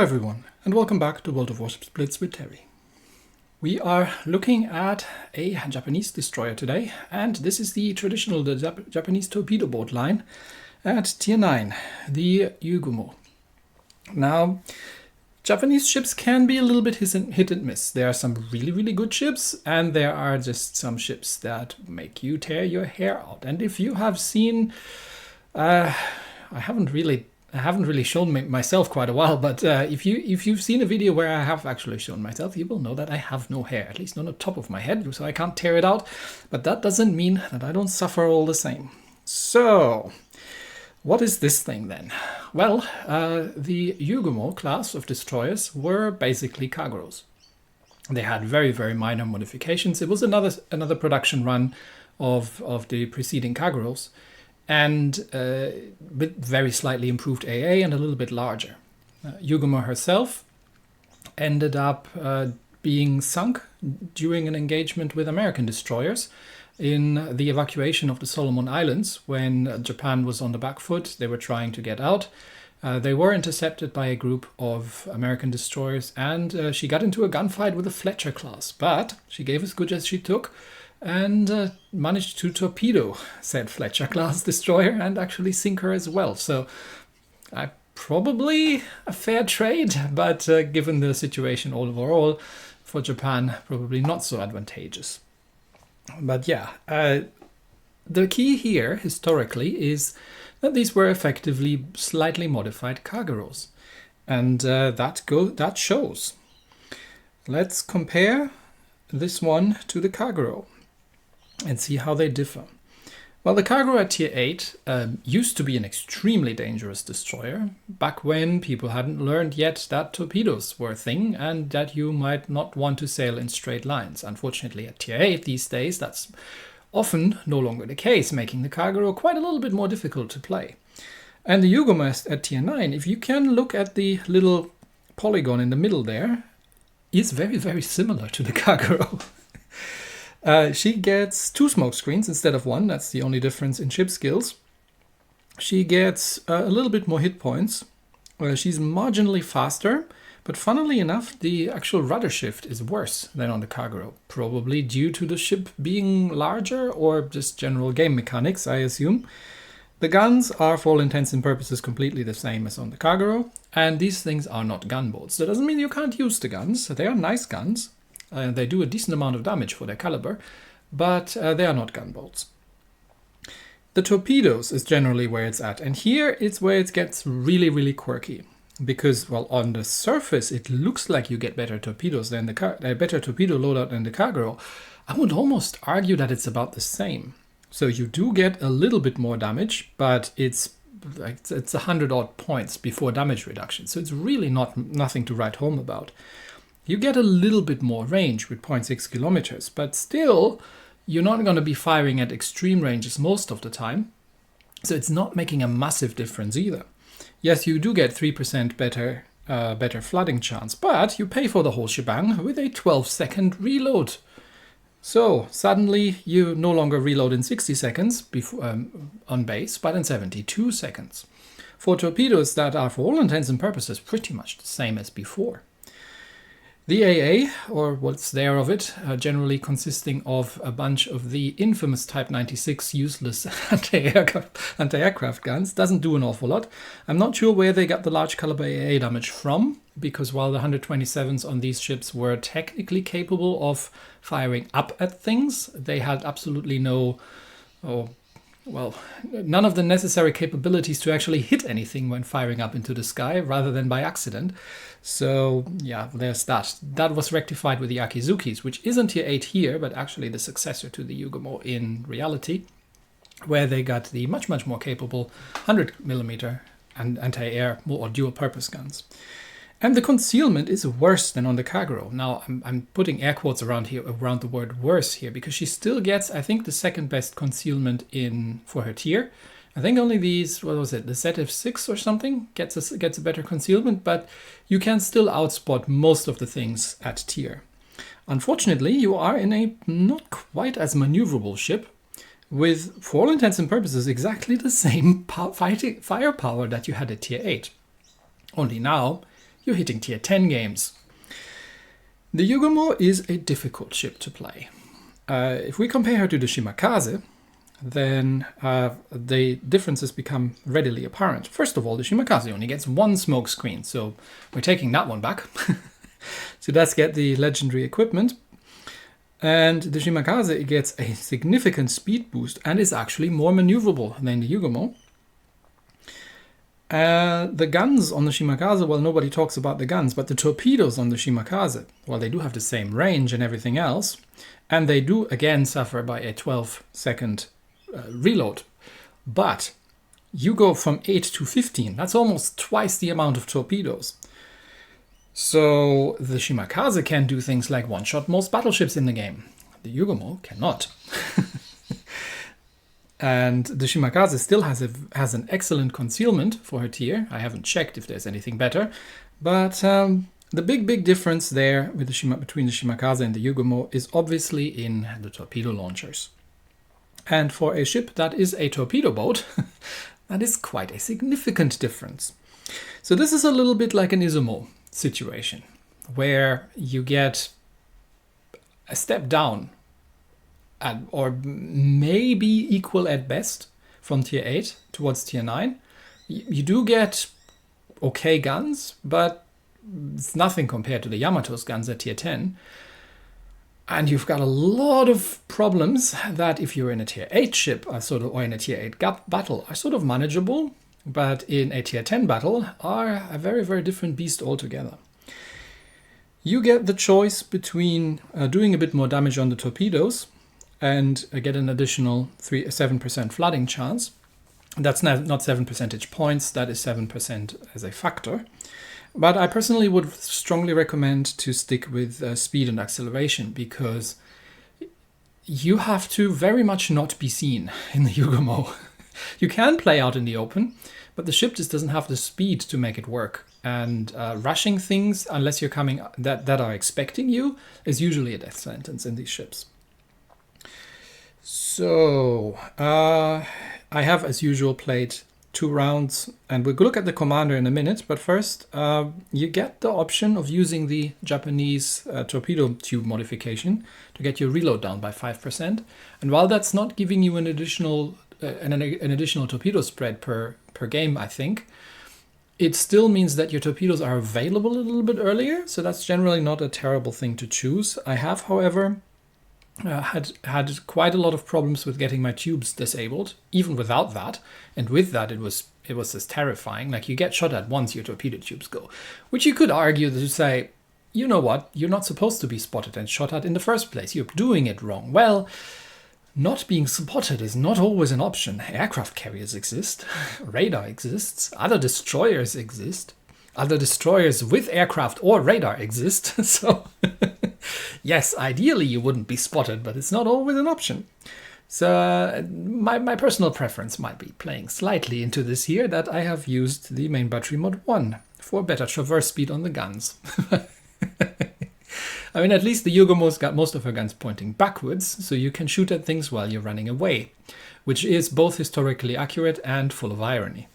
everyone, and welcome back to World of Warships Blitz with Terry. We are looking at a Japanese destroyer today, and this is the traditional Japanese torpedo boat line at Tier 9, the Yugumo. Now, Japanese ships can be a little bit hit and miss. There are some really good ships, and there are just some ships that make you tear your hair out. And if you have seen, I haven't really shown myself quite a while, but if you've seen a video where I have actually shown myself, you will know that I have no hair, at least not on the top of my head, so I can't tear it out. But that doesn't mean that I don't suffer all the same. So, what is this thing then? Well, the Yugumo class of destroyers were basically Kageros. They had very minor modifications. It was another production run of the preceding Kageros, and with very slightly improved AA and a little bit larger. Yugumo herself ended up being sunk during an engagement with American destroyers in the evacuation of the Solomon Islands when Japan was on the back foot. They were trying to get out. They were intercepted by a group of American destroyers, and she got into a gunfight with a Fletcher class, but she gave as good as she took and managed to torpedo said Fletcher class destroyer and actually sink her as well. So probably a fair trade, but given the situation overall for Japan, probably not so advantageous. But yeah, the key here historically is that these were effectively slightly modified Kageros, and that shows. Let's compare this one to the Kagero and see how they differ. Well, the Kagero at Tier 8 used to be an extremely dangerous destroyer, back when people hadn't learned yet that torpedoes were a thing and that you might not want to sail in straight lines. Unfortunately, at Tier 8 these days, that's often no longer the case, making the Kagero quite a little bit more difficult to play. And the Yugumo at Tier 9, if you can look at the little polygon in the middle there, is very similar to the Kagero. She gets 2 smoke screens instead of 1. That's the only difference in ship skills. She gets a little bit more hit points. She's marginally faster, but funnily enough, the actual rudder shift is worse than on the Kagero, probably due to the ship being larger or just general game mechanics, I assume. The guns are, for all intents and purposes, completely the same as on the Kagero, and these things are not gunboats. That doesn't mean you can't use the guns. They are nice guns. They do a decent amount of damage for their caliber, but they are not gunboats. The torpedoes is generally where it's at, and here is where it gets really quirky. Because, well, on the surface it looks like you get better torpedoes than better torpedo loadout than the Kagero. I would almost argue that it's about the same. So you do get a little bit more damage, but it's 100 odd points before damage reduction. So it's really nothing to write home about. You get a little bit more range with 0.6 kilometers, but still, you're not going to be firing at extreme ranges most of the time, so it's not making a massive difference either. Yes, you do get 3% better flooding chance, but you pay for the whole shebang with a 12-second reload. So suddenly, you no longer reload in 60 seconds on base, but in 72 seconds. For torpedoes that are, for all intents and purposes, pretty much the same as before. The AA, or what's there of it, generally consisting of a bunch of the infamous Type 96 useless anti-aircraft guns, doesn't do an awful lot. I'm not sure where they got the large caliber AA damage from, because while the 127s on these ships were technically capable of firing up at things, they had absolutely none of the necessary capabilities to actually hit anything when firing up into the sky, rather than by accident. So yeah, there's that. That was rectified with the Akizukis, which isn't Tier 8 here, but actually the successor to the Yugumo in reality, where they got the much more capable 100mm anti-air or dual-purpose guns. And the concealment is worse than on the Kagero. Now, I'm putting air quotes around the word worse here, because she still gets, I think, the second best concealment for her tier. I think only these, what was it, the ZF6 or something gets a better concealment, but you can still outspot most of the things at tier. Unfortunately, you are in a not quite as maneuverable ship with, for all intents and purposes, exactly the same firepower that you had at tier 8. Only now, you're hitting tier 10 games. The Yugumo is a difficult ship to play. If we compare her to the Shimakaze, then the differences become readily apparent. First of all, the Shimakaze only gets one smoke screen, so we're taking that one back. So let's get the legendary equipment. And the Shimakaze gets a significant speed boost and is actually more maneuverable than the Yugumo. The guns on the Shimakaze, well, nobody talks about the guns, but the torpedoes on the Shimakaze, well, they do have the same range and everything else, and they do again suffer by a 12-second reload. But you go from 8 to 15, that's almost twice the amount of torpedoes. So the Shimakaze can do things like one-shot most battleships in the game. The Yugumo cannot. And the Shimakaze still has an excellent concealment for her tier. I haven't checked if there's anything better. But the big difference there with between the Shimakaze and the Yugumo is obviously in the torpedo launchers. And for a ship that is a torpedo boat, that is quite a significant difference. So this is a little bit like an Izumo situation, where you get a step down or maybe equal at best from tier 8 towards tier 9. You do get okay guns, but it's nothing compared to the Yamato's guns at tier 10. And you've got a lot of problems that if you're in a tier 8 ship or in a tier 8 battle are sort of manageable, but in a tier 10 battle are a very different beast altogether. You get the choice between doing a bit more damage on the torpedoes and get an additional 7% flooding chance. That's not 7 percentage points, that is 7% as a factor. But I personally would strongly recommend to stick with speed and acceleration, because you have to very much not be seen in the Yugumo. You can play out in the open, but the ship just doesn't have the speed to make it work. And rushing things, unless you're coming that are expecting you, is usually a death sentence in these ships. So I have, as usual, played 2 rounds, and we'll look at the commander in a minute. But first, you get the option of using the Japanese torpedo tube modification to get your reload down by 5%. And while that's not giving you an additional torpedo spread per game, I think, it still means that your torpedoes are available a little bit earlier. So that's generally not a terrible thing to choose. I have, however, had quite a lot of problems with getting my tubes disabled, even without that. And with that, it was just terrifying. Like, you get shot at once, your torpedo tubes go. Which you could argue to say, you know what, you're not supposed to be spotted and shot at in the first place. You're doing it wrong. Well, not being spotted is not always an option. Aircraft carriers exist, radar exists, other destroyers exist, other destroyers with aircraft or radar exist. So yes, ideally you wouldn't be spotted, but it's not always an option. So my personal preference might be playing slightly into this here, that I have used the main battery mod 1 for better traverse speed on the guns. I mean, at least the Yugumo's got most of her guns pointing backwards, so you can shoot at things while you're running away, which is both historically accurate and full of irony.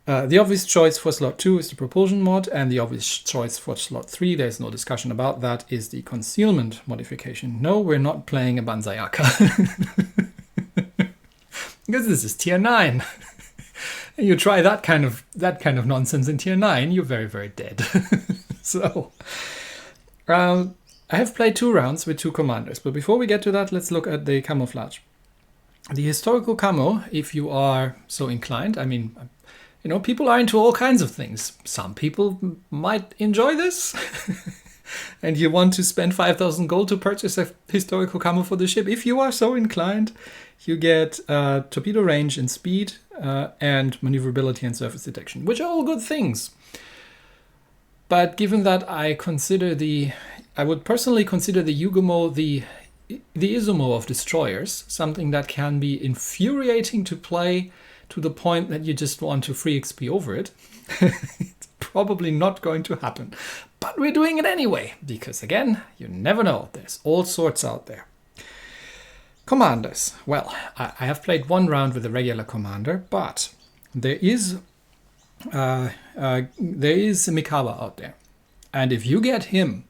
The obvious choice for slot 2 is the propulsion mod, and the obvious choice for slot 3, there's no discussion about that, is the concealment modification. No, we're not playing a Banzaiaka. Because this is tier 9. And you try that kind of nonsense in tier 9, you're very dead. So I have played 2 rounds with 2 commanders, but before we get to that, let's look at the camouflage. The historical camo, if you are so inclined, I mean, you know, people are into all kinds of things. Some people might enjoy this. And you want to spend 5,000 gold to purchase a historical camo for the ship. If you are so inclined, you get torpedo range and speed and maneuverability and surface detection, which are all good things. But given that I would personally consider the Yugumo the Izumo of destroyers, something that can be infuriating to play to the point that you just want to free XP over it. It's probably not going to happen. But we're doing it anyway, because again, you never know. There's all sorts out there. Commanders. Well, I have played 1 round with a regular commander, but there is there is a Mikaba out there. And if you get him,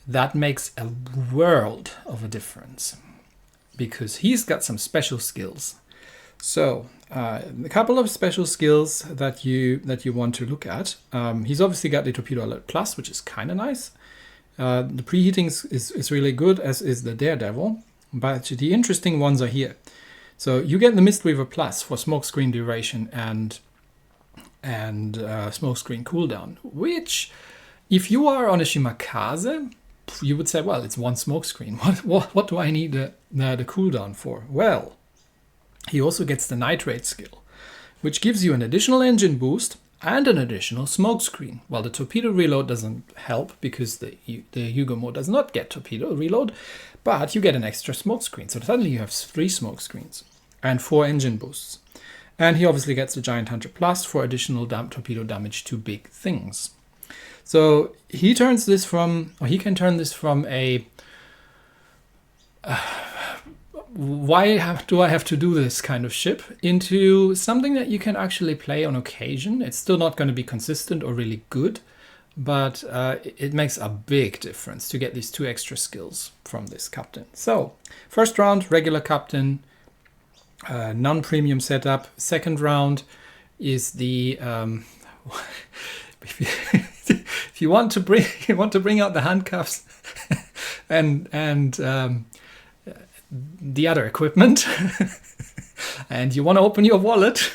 that makes a world of a difference. Because he's got some special skills. So, a couple of special skills that you want to look at. He's obviously got the Torpedo Alert Plus, which is kind of nice. The preheating is really good, as is the Daredevil. But the interesting ones are here. So you get the Mistweaver Plus for smokescreen duration and smokescreen cooldown, which, if you are on a Shimakaze, you would say, well, it's one smokescreen. What do I need the cooldown for? Well, he also gets the Nitrate skill, which gives you an additional engine boost and an additional smokescreen. Well, the torpedo reload doesn't help because the Yugumo does not get torpedo reload, but you get an extra smokescreen. So suddenly you have 3 smokescreens and 4 engine boosts. And he obviously gets the Giant Hunter Plus for additional torpedo damage to big things. So he can turn this from a why do I have to do this kind of ship into something that you can actually play on occasion. It's still not going to be consistent or really good, but it makes a big difference to get these 2 extra skills from this captain. So first round, regular captain, non-premium setup. Second round is the if you want to bring out the handcuffs and the other equipment, and you want to open your wallet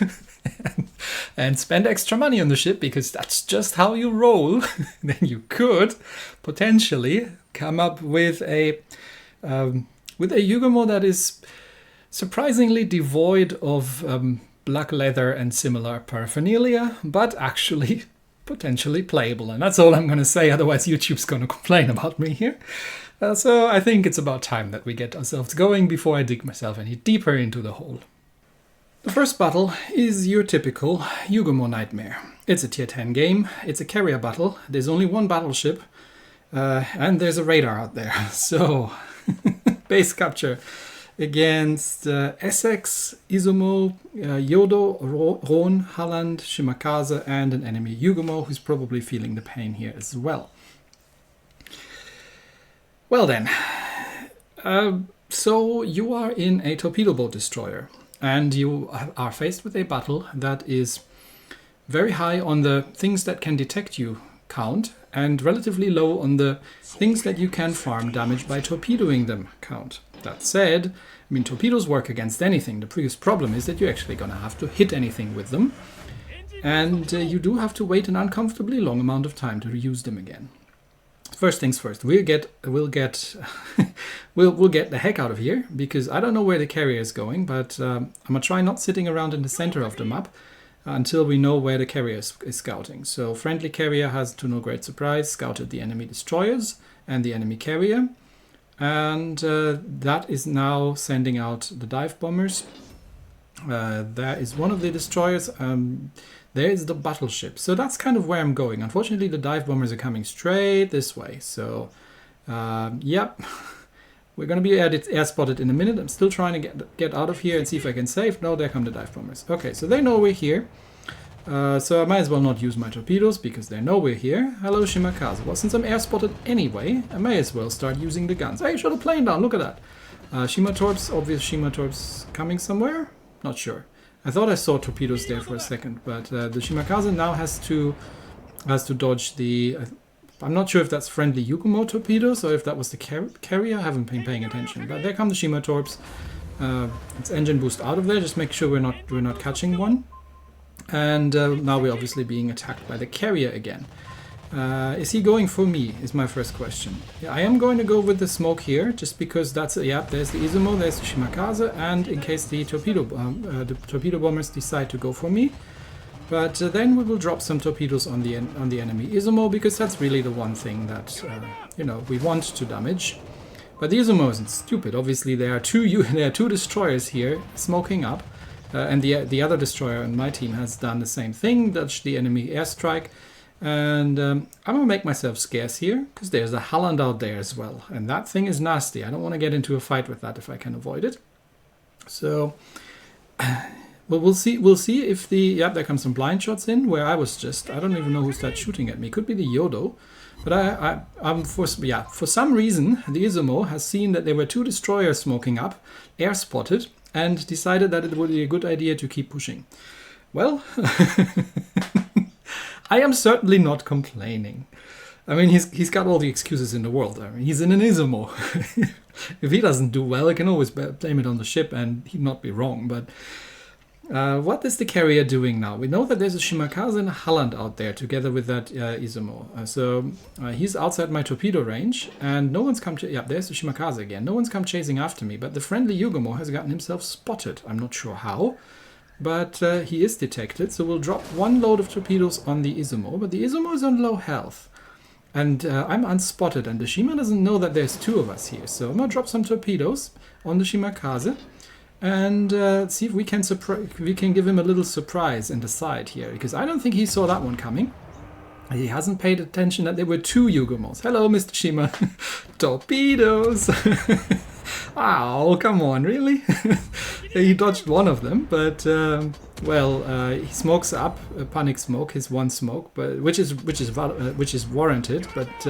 and spend extra money on the ship because that's just how you roll, then you could potentially come up with a Yugumo that is surprisingly devoid of black leather and similar paraphernalia, but actually potentially playable. And that's all I'm going to say, otherwise YouTube's going to complain about me here. So I think it's about time that we get ourselves going before I dig myself any deeper into the hole. The first battle is your typical Yugumo nightmare. It's a tier 10 game, it's a carrier battle, there's only one battleship, and there's a radar out there. So, base capture against Essex, Izumo, Yodo, Ron, Halland, Shimakaze, and an enemy Yugumo who's probably feeling the pain here as well. Well then, so you are in a torpedo boat destroyer, and you are faced with a battle that is very high on the things that can detect you count, and relatively low on the things that you can farm damage by torpedoing them count. That said, I mean, torpedoes work against anything. The biggest problem is that you're actually going to have to hit anything with them, and you do have to wait an uncomfortably long amount of time to use them again. First things first, we'll get the heck out of here, because I don't know where the carrier is going, but I'm gonna try not sitting around in the center of the map until we know where the carrier is scouting. So friendly carrier has, to no great surprise, scouted the enemy destroyers and the enemy carrier, and that is now sending out the dive bombers. There is one of the destroyers. There is the battleship. So that's kind of where I'm going. Unfortunately, the dive bombers are coming straight this way. So, yep. We're going to be air spotted in a minute. I'm still trying to get out of here and see if I can save. No, there come the dive bombers. Okay, so they know we're here. So I might as well not use my torpedoes because they know we're here. Hello, Shimakaze. Well, since I'm air spotted anyway, I may as well start using the guns. Hey, shot a plane down. Look at that. Shima Torps, obvious Shima Torps coming somewhere? Not sure. I thought I saw torpedoes there for a second, but the Shimakaze now has to dodge the... I'm not sure if that's friendly Yugumo torpedoes or if that was the carrier. I haven't been paying attention. But there come the Shima Torps. It's engine boost out of there. Just make sure we're not catching one. And now we're obviously being attacked by the carrier again. Is he going for me, is my first question. Yeah, I am going to go with the smoke here, just because that's... yeah, there's the Izumo, there's the Shimakaze, and in case the torpedo bombers decide to go for me. But then we will drop some torpedoes on the enemy Izumo, because that's really the one thing that, we want to damage. But the Izumo isn't stupid. Obviously, there are two destroyers here smoking up, and the other destroyer on my team has done the same thing, dodged the enemy airstrike. And I'm going to make myself scarce here, because there's a Halland out there as well. And that thing is nasty. I don't want to get into a fight with that if I can avoid it. So, Well, we'll see. We'll see if the... Yeah, there comes some blind shots in where I was just... I don't even know who started shooting at me. Could be the Yodo. But for some reason, the Izumo has seen that there were 2 destroyers smoking up, air spotted, and decided that it would be a good idea to keep pushing. Well, I am certainly not complaining. I mean, he's got all the excuses in the world. I mean, he's in an Izumo. If he doesn't do well, I can always blame it on the ship, and he'd not be wrong. But what is the carrier doing now? We know that there's a Shimakaze and a Halland out there together with that Izumo. So he's outside my torpedo range, and no one's come... Yeah, there's the Shimakaze again. No one's come chasing after me, but the friendly Yugumo has gotten himself spotted. I'm not sure how, but he is detected. So we'll drop 1 load of torpedoes on the Izumo, but the Izumo is on low health. And I'm unspotted, and the Shima doesn't know that there's 2 of us here. So I'm going to drop some torpedoes on the Shimakaze and see if we can give him a little surprise in the side here. Because I don't think he saw that one coming. He hasn't paid attention that there were 2 Yugumos. Hello, Mr. Shima. Torpedoes! Ow, come on, really? He dodged one of them, but he smokes up a panic smoke, his 1 smoke, but which is warranted. But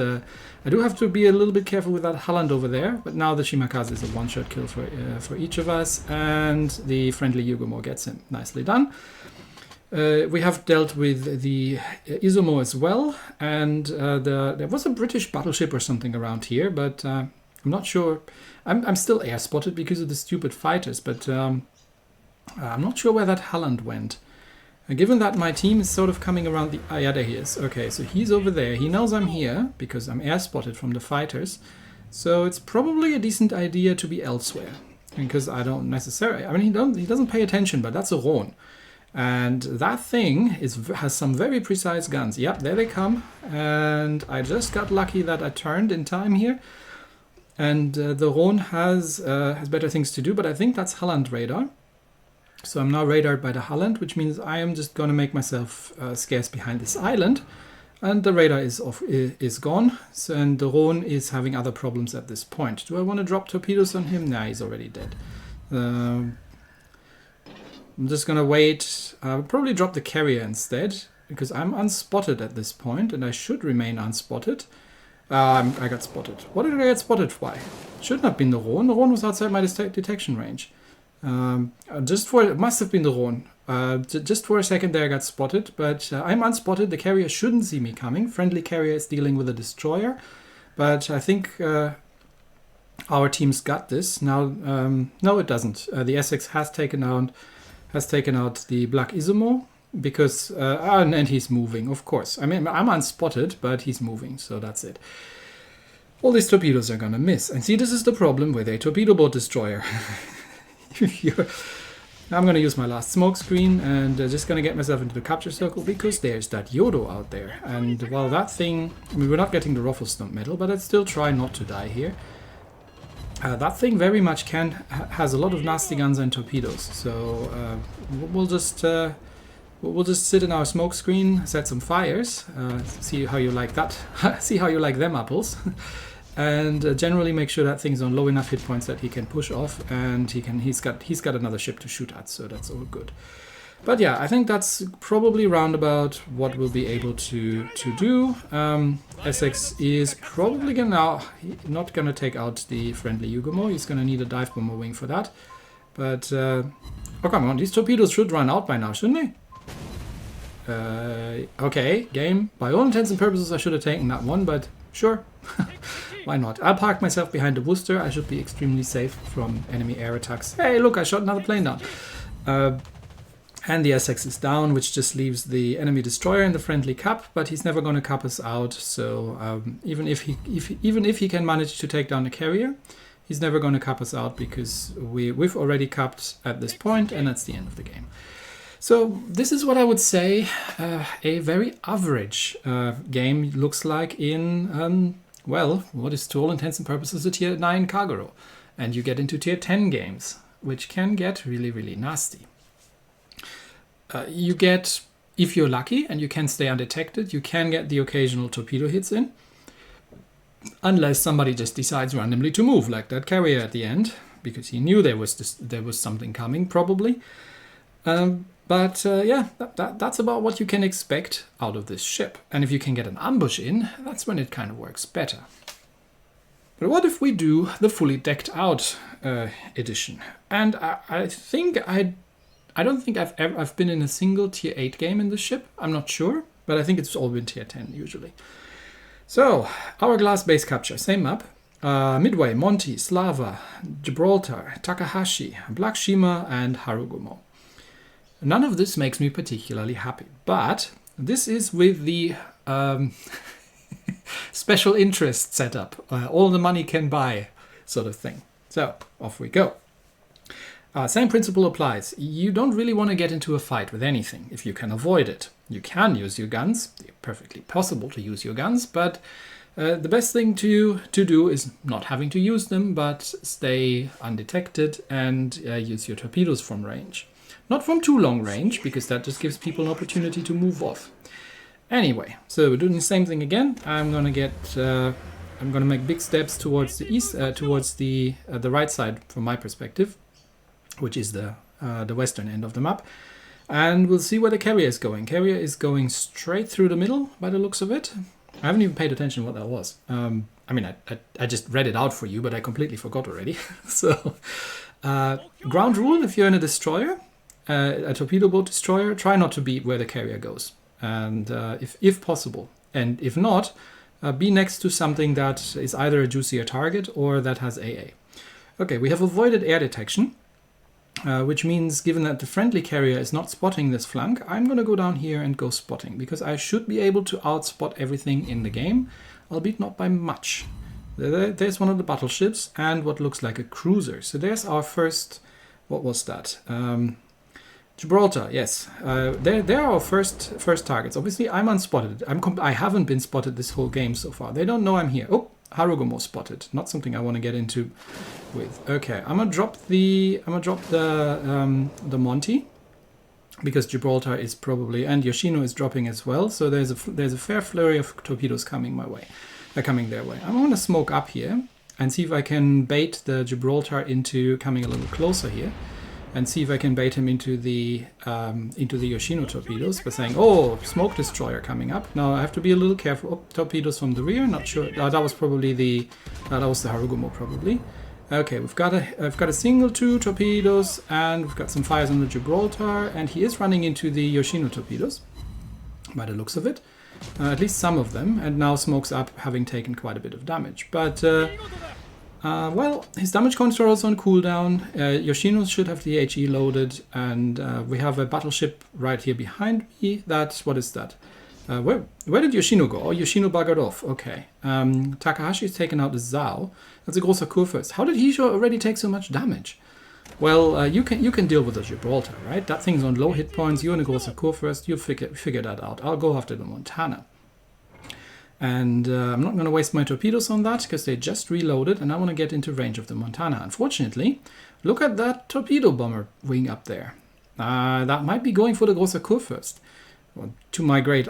I do have to be a little bit careful with that Halland over there. But now the Shimakaze is a 1-shot kill for each of us, and the friendly Yugumo gets him. Nicely done. We have dealt with the Izumo as well, and there was a British battleship or something around here, but I'm not sure. I'm still air spotted because of the stupid fighters, but I'm not sure where that Halland went. Given that my team is sort of coming around the... yeah, there he is. Okay, so he's over there. He knows I'm here because I'm air spotted from the fighters. So it's probably a decent idea to be elsewhere. Because I don't necessarily... I mean, he doesn't pay attention, but that's a Ron. And that thing has some very precise guns. Yep, there they come. And I just got lucky that I turned in time here. And the Ron has better things to do, but I think that's Halland radar. So I'm now radared by the Halland, which means I am just going to make myself scarce behind this island. And the radar is gone, so, and the Ron is having other problems at this point. Do I want to drop torpedoes on him? Nah, he's already dead. I'm just going to wait. I'll probably drop the carrier instead, because I'm unspotted at this point, and I should remain unspotted. I got spotted. What did I get spotted by? Should not have been the Ron. The Ron was outside my detection range. It must have been the Ron. Just for a second there I got spotted, but I'm unspotted. The carrier shouldn't see me coming. Friendly carrier is dealing with a destroyer, but I think our team's got this. Now, no, it doesn't. The Essex has taken out the Black Izumo. Because, and he's moving, of course. I mean, I'm unspotted, but he's moving, so that's it. All these torpedoes are gonna miss. And see, this is the problem with a torpedo boat destroyer. I'm gonna use my last smoke screen and just gonna get myself into the capture circle because there's that Yodo out there. And while that thing, I mean, we're not getting the ruffle stump medal, but I'd still try not to die here. That thing very much has a lot of nasty guns and torpedoes. So we'll just sit in our smoke screen, set some fires, see how you like that, see how you like them apples, and generally make sure that thing's on low enough hit points that he can push off, and he's got another ship to shoot at, so that's all good. But yeah, I think that's probably roundabout what we'll be able to do. Essex is probably not gonna take out the friendly Yugumo. He's gonna need a dive bomber wing for that. But oh come on, these torpedoes should run out by now, shouldn't they? Okay, game. By all intents and purposes, I should have taken that one, but sure. Why not? I'll park myself behind the Worcester. I should be extremely safe from enemy air attacks. Hey, look, I shot another plane down. And the Essex is down, which just leaves the enemy destroyer in the friendly cap, but he's never going to cap us out. So even if he can manage to take down the carrier, he's never going to cap us out because we've already capped at this point, and that's the end of the game. So this is what I would say a very average game looks like in, well, what is to all intents and purposes a tier 9 Kagero. And you get into tier 10 games, which can get really, really nasty. You get, if you're lucky and you can stay undetected, you can get the occasional torpedo hits in. Unless somebody just decides randomly to move, like that carrier at the end, because he knew there was something coming, probably. Yeah, that's about what you can expect out of this ship. And if you can get an ambush in, that's when it kind of works better. But what if we do the fully decked out edition? And I don't think I've been in a single tier 8 game in this ship. I'm not sure, but I think it's all been tier 10 usually. So, Hourglass base capture, same map. Midway, Monty, Slava, Gibraltar, Takahashi, Black Shima, and Harugumo. None of this makes me particularly happy, but this is with the special interest setup, all the money can buy sort of thing. So, off we go. Same principle applies. You don't really want to get into a fight with anything if you can avoid it. You can use your guns, it's perfectly possible to use your guns, but the best thing to do is not having to use them, but stay undetected and use your torpedoes from range. Not from too long range, because that just gives people an opportunity to move off. Anyway, so we're doing the same thing again. I'm gonna make big steps towards the east, towards the right side from my perspective, which is the western end of the map. And we'll see where the carrier is going. Carrier is going straight through the middle by the looks of it. I haven't even paid attention what that was. I mean, I just read it out for you, but I completely forgot already. So, ground rule, if you're in a destroyer, a torpedo boat destroyer, try not to be where the carrier goes. And if possible. And if not, be next to something that is either a juicier target or that has AA. Okay, we have avoided air detection. Which means, given that the friendly carrier is not spotting this flank, I'm going to go down here and go spotting, because I should be able to outspot everything in the game, albeit not by much. There's one of the battleships and what looks like a cruiser. So there's our first, what was that? Gibraltar, yes. They're our first targets. Obviously, I'm unspotted. I haven't been spotted this whole game so far. They don't know I'm here. Oh, Harugumo spotted. Not something I want to get into with. Okay, I'm gonna drop the Monty, because Gibraltar is probably, and Yoshino is dropping as well. So there's a fair flurry of torpedoes coming my way. Coming their way. I'm gonna smoke up here and see if I can bait the Gibraltar into coming a little closer here, and see if I can bait him into the Yoshino torpedoes by saying, "Oh, smoke destroyer coming up." Now I have to be a little careful. Oh, torpedoes from the rear. Not sure. That was probably that was the Harugumo probably. Okay, I've got a single 2 torpedoes, and we've got some fires on the Gibraltar, and he is running into the Yoshino torpedoes by the looks of it. At least some of them, and now smokes up, having taken quite a bit of damage. But well, his damage control is on cooldown. Yoshino should have the HE loaded, and we have a battleship right here behind me. What is that? Where did Yoshino go? Oh, Yoshino buggered off. Okay. Takahashi's taken out the Zao. That's a großer Kurfürst. How did he already take so much damage? Well, you can deal with the Gibraltar, right? That thing's on low hit points. You're in a großer Kurfürst. You figure that out. I'll go after the Montana. And I'm not going to waste my torpedoes on that, because they just reloaded, and I want to get into range of the Montana. Unfortunately, look at that torpedo bomber wing up there. That might be going for the großer Kurfürst. Well, to my great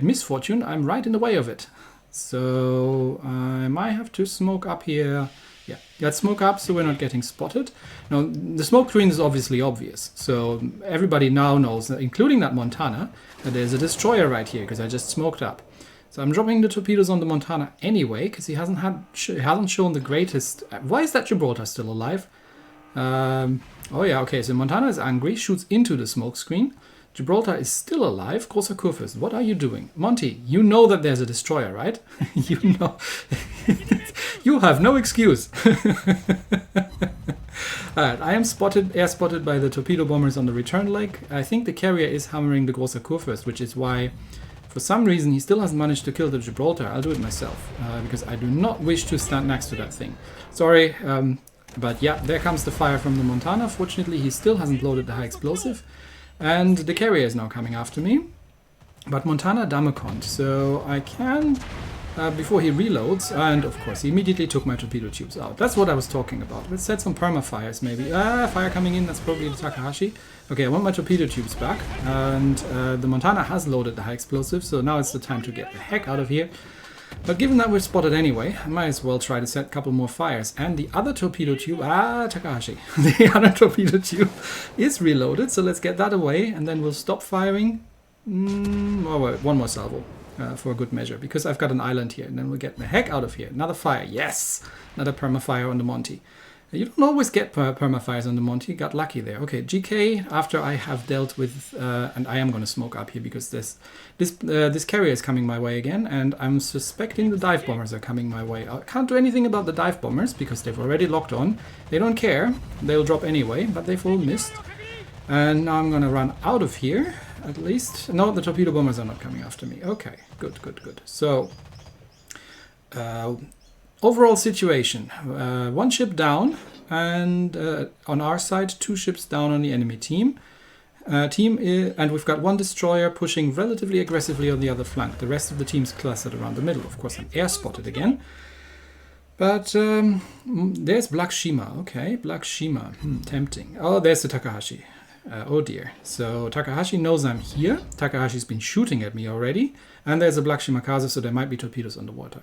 misfortune, I'm right in the way of it. So I might have to smoke up here. Yeah, let's smoke up so we're not getting spotted. Now, the smoke screen is obviously obvious. So everybody now knows, including that Montana, that there's a destroyer right here, because I just smoked up. So I'm dropping the torpedoes on the Montana anyway, because he hasn't shown the greatest. Why is that Gibraltar still alive? Oh yeah, okay. So Montana is angry, shoots into the smoke screen. Gibraltar is still alive. Großer Kurfürst, what are you doing? Monty, you know that there's a destroyer, right? You know. You have no excuse. Alright, I am air spotted by the torpedo bombers on the return leg. I think the carrier is hammering the Großer Kurfürst, which is why, for some reason, he still hasn't managed to kill the Gibraltar. I'll do it myself, because I do not wish to stand next to that thing. Sorry, but yeah, there comes the fire from the Montana. Fortunately, he still hasn't loaded the high explosive. And the carrier is now coming after me. But Montana Damacont, so I can, before he reloads, and of course he immediately took my torpedo tubes out. That's what I was talking about. Let's set some perma-fires maybe. Fire coming in, that's probably the Takahashi. Okay, I want my torpedo tubes back, and the Montana has loaded the high explosive, so now it's the time to get the heck out of here. But given that we're spotted anyway, I might as well try to set a couple more fires. And the other torpedo tube, Takahashi, the other torpedo tube is reloaded. So let's get that away and then we'll stop firing. Oh, wait, one more salvo for a good measure, because I've got an island here. And then we'll get the heck out of here. Another fire, yes! Another perma-fire on the Monty. You don't always get perma-fires on the Monty. Got lucky there. Okay, GK, after I have dealt with... and I am going to smoke up here because this carrier is coming my way again. And I'm suspecting the dive bombers are coming my way. I can't do anything about the dive bombers because they've already locked on. They don't care. They'll drop anyway, but they've all missed. And now I'm going to run out of here, at least. No, the torpedo bombers are not coming after me. Okay, good, good, good. So... overall situation, one ship down, and on our side, 2 ships down on the enemy team. And we've got 1 destroyer pushing relatively aggressively on the other flank. The rest of the team's clustered around the middle. Of course, I'm air spotted again. But there's Black Shima. Okay, Black Shima. Tempting. Oh, there's the Takahashi. Oh dear. So Takahashi knows I'm here. Takahashi's been shooting at me already. And there's a Black Shimakaze, so there might be torpedoes underwater.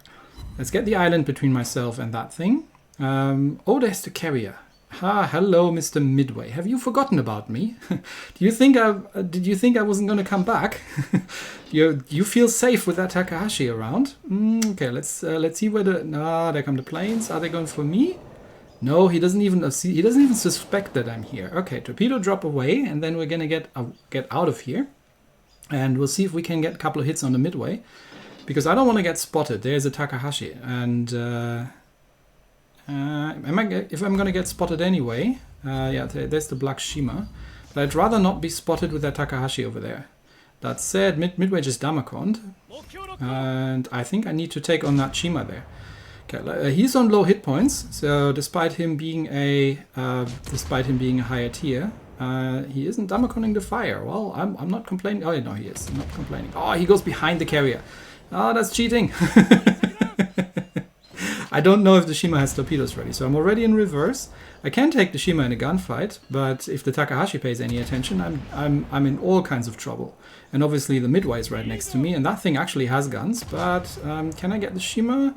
Let's get the island between myself and that thing. Oh, there's the carrier. Hello, Mr. Midway. Have you forgotten about me? Did you think I wasn't going to come back? You feel safe with that Takahashi around? Okay, let's see where there come the planes. Are they going for me? No, he doesn't even suspect that I'm here. Okay, torpedo drop away, and then we're gonna get out of here, and we'll see if we can get a couple of hits on the Midway. Because I don't want to get spotted. There's a Takahashi. And if I'm going to get spotted anyway, yeah, there's the Black Shima. But I'd rather not be spotted with that Takahashi over there. That said, Midway just Damaconed. And I think I need to take on that Shima there. Okay, he's on low hit points. So despite him being a higher tier, he isn't Damaconing the fire. Well, I'm not complaining. Oh, no, he is. I'm not complaining. Oh, he goes behind the carrier. Oh, that's cheating. I don't know if the Shima has torpedoes ready, so I'm already in reverse. I can take the Shima in a gunfight, but if the Takahashi pays any attention, I'm in all kinds of trouble. And obviously the Midway is right next to me, and that thing actually has guns, but can I get the Shima?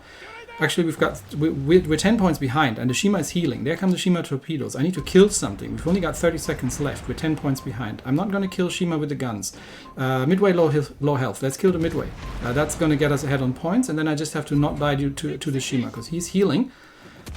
Actually, we're 10 points behind, and the Shima is healing. There come the Shima torpedoes. I need to kill something. We've only got 30 seconds left. We're 10 points behind. I'm not going to kill Shima with the guns. Midway low health. Let's kill the Midway. That's going to get us ahead on points, and then I just have to not die to the Shima, because he's healing.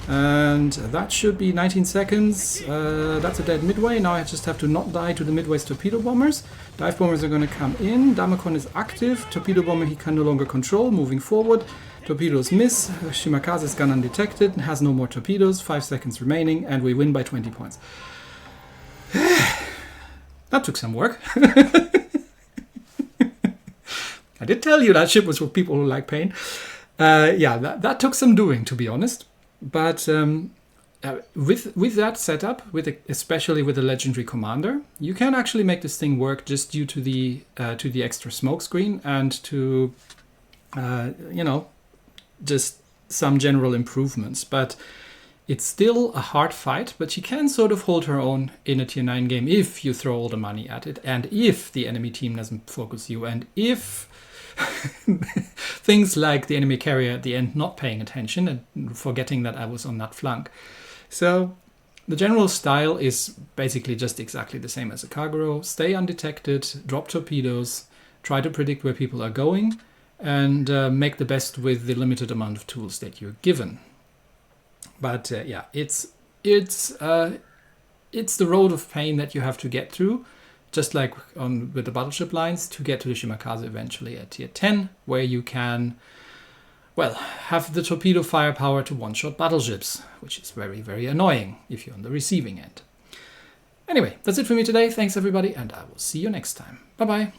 And that should be 19 seconds. That's a dead Midway. Now I just have to not die to the Midway's torpedo bombers. Dive bombers are going to come in. Damacon is active. Torpedo bomber he can no longer control. Moving forward. Torpedoes miss. Shimakaze's gun undetected. Has no more torpedoes. 5 seconds remaining. And we win by 20 points. That took some work. I did tell you that ship was for people who like pain. Yeah, that took some doing, to be honest. But with that setup, especially with the legendary commander, you can actually make this thing work just due to the extra smoke screen and to just some general improvements. But it's still a hard fight, but she can sort of hold her own in a tier 9 game if you throw all the money at it, and if the enemy team doesn't focus you, and if things like the enemy carrier at the end not paying attention and forgetting that I was on that flank. So the general style is basically just exactly the same as a Kagero. Stay undetected, drop torpedoes, try to predict where people are going, and make the best with the limited amount of tools that you're given. But yeah, it's the road of pain that you have to get through. Just like with the battleship lines, to get to the Shimakaze eventually at tier 10, where you can, well, have the torpedo firepower to one-shot battleships, which is very, very annoying if you're on the receiving end. Anyway, that's it for me today. Thanks, everybody, and I will see you next time. Bye-bye.